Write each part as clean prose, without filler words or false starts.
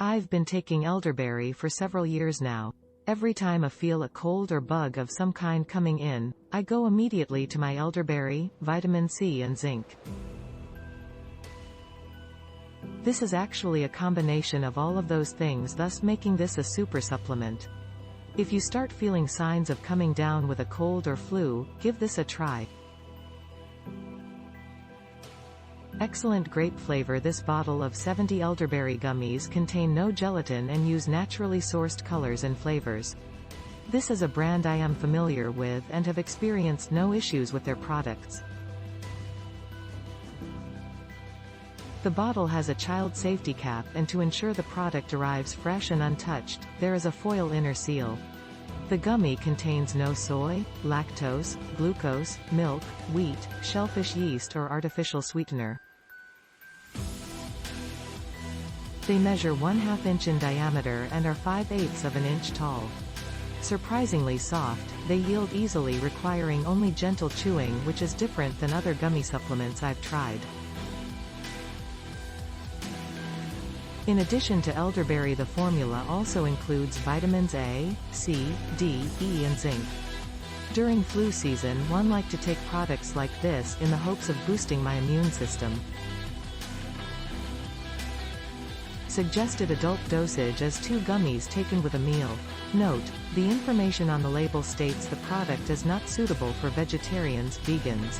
I've been taking elderberry for several years now. Every time I feel a cold or bug of some kind coming in, I go immediately to my elderberry, vitamin C and zinc. This is actually a combination of all of those things, thus making this a super supplement. If you start feeling signs of coming down with a cold or flu, give this a try. Excellent grape flavor. This bottle of 70 elderberry gummies contain no gelatin and use naturally sourced colors and flavors. This is a brand I am familiar with and have experienced no issues with their products. The bottle has a child safety cap, and to ensure the product arrives fresh and untouched, there is a foil inner seal. The gummy contains no soy, lactose, glucose, milk, wheat, shellfish yeast or artificial sweetener. They measure 1/2 inch in diameter and are 5/8 of an inch tall. Surprisingly soft, they yield easily, requiring only gentle chewing, which is different than other gummy supplements I've tried. In addition to elderberry, the formula also includes vitamins A, C, D, E and zinc. During flu season, one like to take products like this in the hopes of boosting my immune system. Suggested adult dosage is 2 gummies taken with a meal. Note: the information on the label states the product is not suitable for vegetarians, vegans.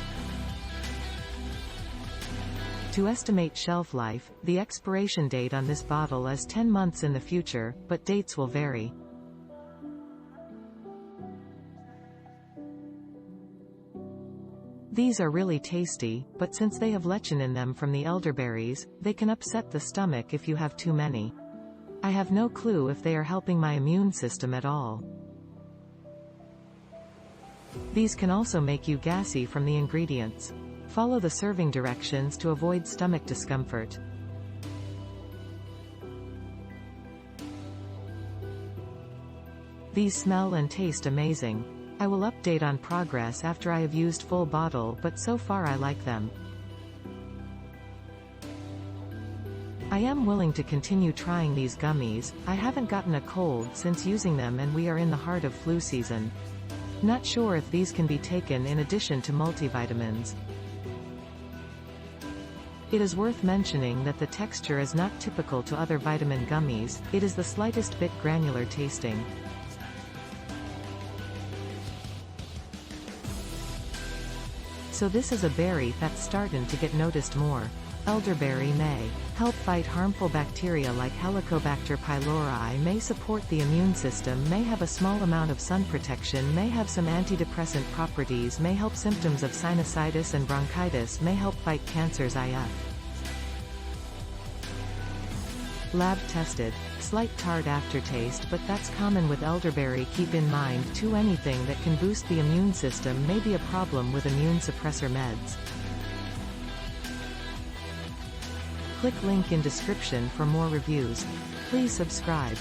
To estimate shelf life, the expiration date on this bottle is 10 months in the future, but dates will vary. These are really tasty, but since they have lecithin in them from the elderberries, they can upset the stomach if you have too many. I have no clue if they are helping my immune system at all. These can also make you gassy from the ingredients. Follow the serving directions to avoid stomach discomfort. These smell and taste amazing. I will update on progress after I have used full bottle, but so far I like them. I am willing to continue trying these gummies. I haven't gotten a cold since using them and we are in the heart of flu season. Not sure if these can be taken in addition to multivitamins. It is worth mentioning that the texture is not typical to other vitamin gummies, it is the slightest bit granular tasting. So this is a berry that's starting to get noticed more. Elderberry may help fight harmful bacteria like Helicobacter pylori, may support the immune system, may have a small amount of sun protection, may have some antidepressant properties, may help symptoms of sinusitis and bronchitis, may help fight cancers IF. Lab tested. Slight tart aftertaste, but that's common with elderberry. Keep in mind too, anything that can boost the immune system may be a problem with immune suppressor meds. Click link in description for more reviews. Please subscribe.